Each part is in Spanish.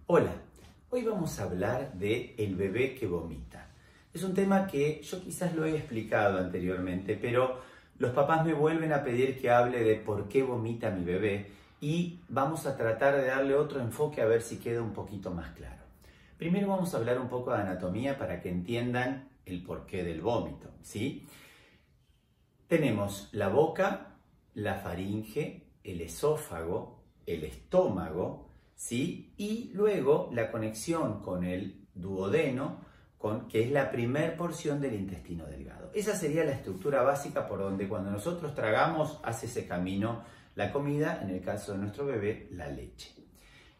Hola, hoy vamos a hablar de el bebé que vomita. Es un tema que yo quizás lo he explicado anteriormente, pero los papás me vuelven a pedir que hable de por qué vomita mi bebé y vamos a tratar de darle otro enfoque a ver si queda un poquito más claro. Primero vamos a hablar un poco de anatomía para que entiendan el porqué del vómito, ¿sí? Tenemos la boca, la faringe, el esófago, el estómago, ¿sí? Y luego la conexión con el duodeno, que es la primer porción del intestino delgado. Esa sería la estructura básica por donde cuando nosotros tragamos hace ese camino la comida, en el caso de nuestro bebé, la leche.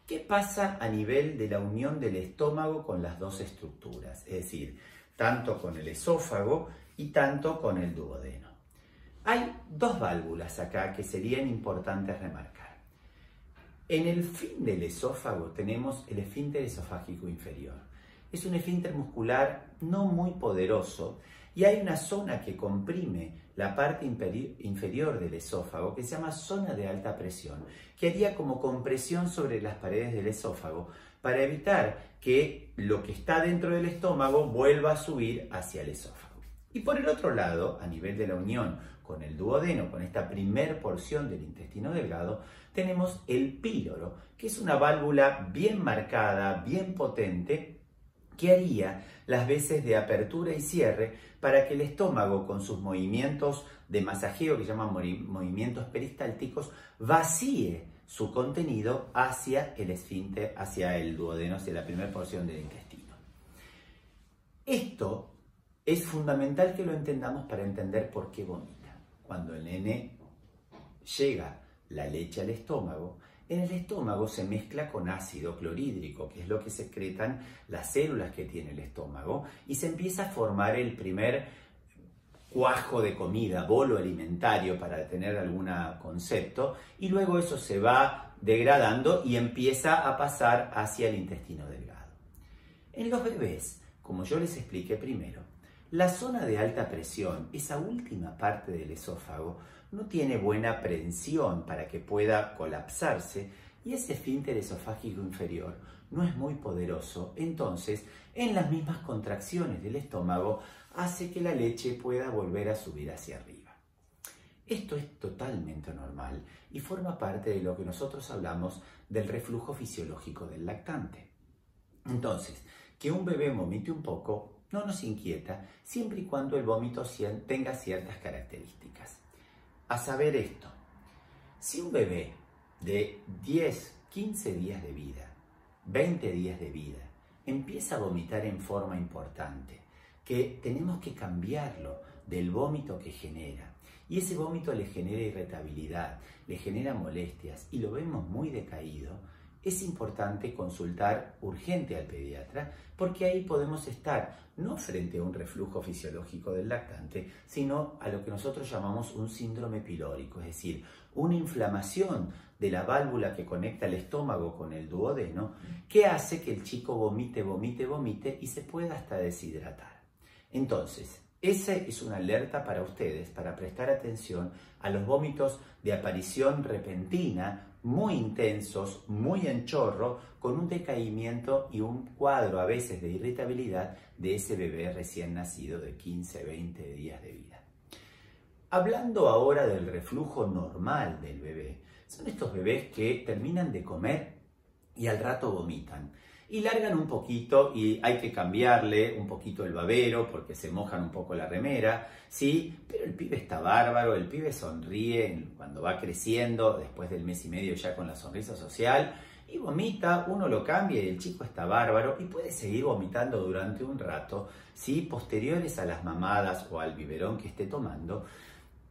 ¿Qué pasa a nivel de la unión del estómago con las dos estructuras? Es decir, tanto con el esófago y tanto con el duodeno. Hay dos válvulas acá que serían importantes remarcar. En el fin del esófago tenemos el esfínter esofágico inferior. Es un esfínter muscular no muy poderoso y hay una zona que comprime la parte inferior del esófago que se llama zona de alta presión, que haría como compresión sobre las paredes del esófago para evitar que lo que está dentro del estómago vuelva a subir hacia el esófago. Y por el otro lado, a nivel de la unión con el duodeno, con esta primer porción del intestino delgado, tenemos el píloro, que es una válvula bien marcada, bien potente, que haría las veces de apertura y cierre para que el estómago, con sus movimientos de masajeo, que llaman movimientos peristálticos, vacíe su contenido hacia el esfínter, hacia el duodeno, hacia la primera porción del intestino. Esto es fundamental que lo entendamos para entender por qué vomita. Cuando el nene llega la leche al estómago, en el estómago se mezcla con ácido clorhídrico, que es lo que secretan las células que tiene el estómago, y se empieza a formar el primer cuajo de comida, bolo alimentario, para tener algún concepto, y luego eso se va degradando y empieza a pasar hacia el intestino delgado. En los bebés, como yo les expliqué primero, la zona de alta presión, esa última parte del esófago, no tiene buena prensión para que pueda colapsarse y ese esfínter esofágico inferior no es muy poderoso. Entonces, en las mismas contracciones del estómago, hace que la leche pueda volver a subir hacia arriba. Esto es totalmente normal y forma parte de lo que nosotros hablamos del reflujo fisiológico del lactante. Entonces, que un bebé vomite un poco no nos inquieta siempre y cuando el vómito tenga ciertas características. A saber esto, si un bebé de 10, 15 días de vida, 20 días de vida, empieza a vomitar en forma importante, que tenemos que cambiarlo del vómito que genera, y ese vómito le genera irritabilidad, le genera molestias y lo vemos muy decaído, es importante consultar urgente al pediatra porque ahí podemos estar no frente a un reflujo fisiológico del lactante, sino a lo que nosotros llamamos un síndrome pilórico, es decir, una inflamación de la válvula que conecta el estómago con el duodeno que hace que el chico vomite, vomite, vomite y se pueda hasta deshidratar. Entonces, esa es una alerta para ustedes, para prestar atención a los vómitos de aparición repentina, muy intensos, muy en chorro, con un decaimiento y un cuadro a veces de irritabilidad de ese bebé recién nacido de 15, 20 días de vida. Hablando ahora del reflujo normal del bebé, son estos bebés que terminan de comer y al rato vomitan. Y largan un poquito y hay que cambiarle un poquito el babero porque se mojan un poco la remera, ¿sí? Pero el pibe está bárbaro, el pibe sonríe cuando va creciendo, después del mes y medio ya con la sonrisa social, y vomita, uno lo cambia y el chico está bárbaro y puede seguir vomitando durante un rato, ¿sí? Posteriores a las mamadas o al biberón que esté tomando.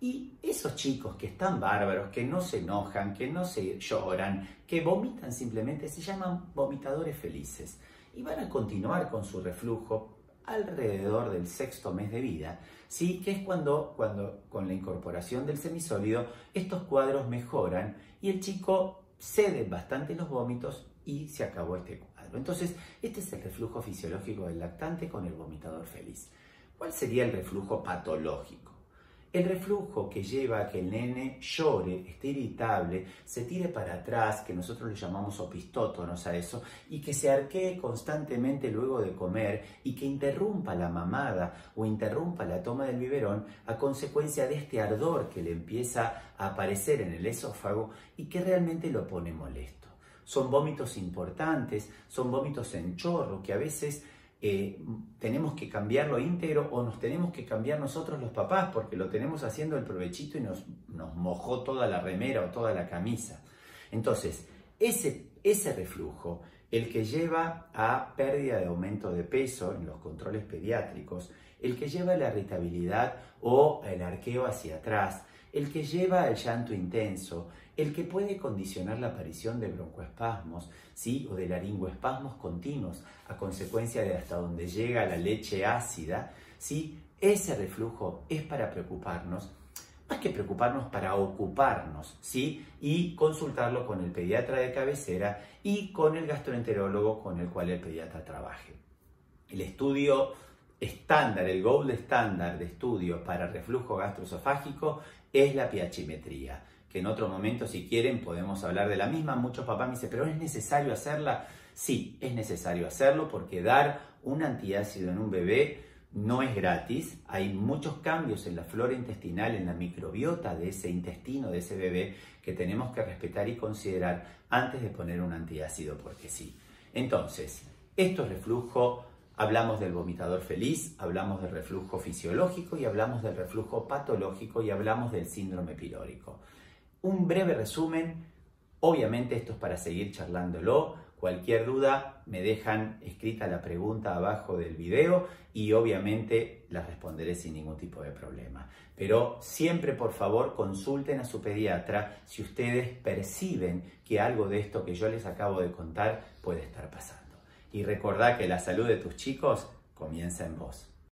Y esos chicos que están bárbaros, que no se enojan, que no se lloran, que vomitan simplemente, se llaman vomitadores felices y van a continuar con su reflujo alrededor del 6º mes de vida, ¿sí? Que es cuando con la incorporación del semisólido estos cuadros mejoran y el chico cede bastante los vómitos y se acabó este cuadro. Entonces, este es el reflujo fisiológico del lactante con el vomitador feliz. ¿Cuál sería el reflujo patológico? El reflujo que lleva a que el nene llore, esté irritable, se tire para atrás, que nosotros le llamamos opistótonos a eso, y que se arquee constantemente luego de comer y que interrumpa la mamada o interrumpa la toma del biberón a consecuencia de este ardor que le empieza a aparecer en el esófago y que realmente lo pone molesto. Son vómitos importantes, son vómitos en chorro que a veces tenemos que cambiarlo íntegro o nos tenemos que cambiar nosotros los papás porque lo tenemos haciendo el provechito y nos mojó toda la remera o toda la camisa. Entonces, ese reflujo, el que lleva a pérdida de aumento de peso en los controles pediátricos, el que lleva a la irritabilidad o el arqueo hacia atrás, el que lleva al llanto intenso, el que puede condicionar la aparición de broncoespasmos, ¿sí? O de laringoespasmos continuos a consecuencia de hasta donde llega la leche ácida, ¿sí? Ese reflujo es para preocuparnos, más que preocuparnos, para ocuparnos, ¿sí? Y consultarlo con el pediatra de cabecera y con el gastroenterólogo con el cual el pediatra trabaje. El estudio estándar, el gold estándar de estudio para reflujo gastroesofágico es la piachimetría, que en otro momento, si quieren, podemos hablar de la misma. Muchos papás me dicen, ¿pero es necesario hacerla? Sí, es necesario hacerlo porque dar un antiácido en un bebé no es gratis. Hay muchos cambios en la flora intestinal, en la microbiota de ese intestino, de ese bebé, que tenemos que respetar y considerar antes de poner un antiácido, porque sí. Entonces, esto es reflujo. Hablamos del vomitador feliz, hablamos del reflujo fisiológico y hablamos del reflujo patológico y hablamos del síndrome pilórico. Un breve resumen, obviamente esto es para seguir charlándolo. Cualquier duda me dejan escrita la pregunta abajo del video y obviamente la responderé sin ningún tipo de problema. Pero siempre, por favor, consulten a su pediatra si ustedes perciben que algo de esto que yo les acabo de contar puede estar pasando. Y recordá que la salud de tus chicos comienza en vos.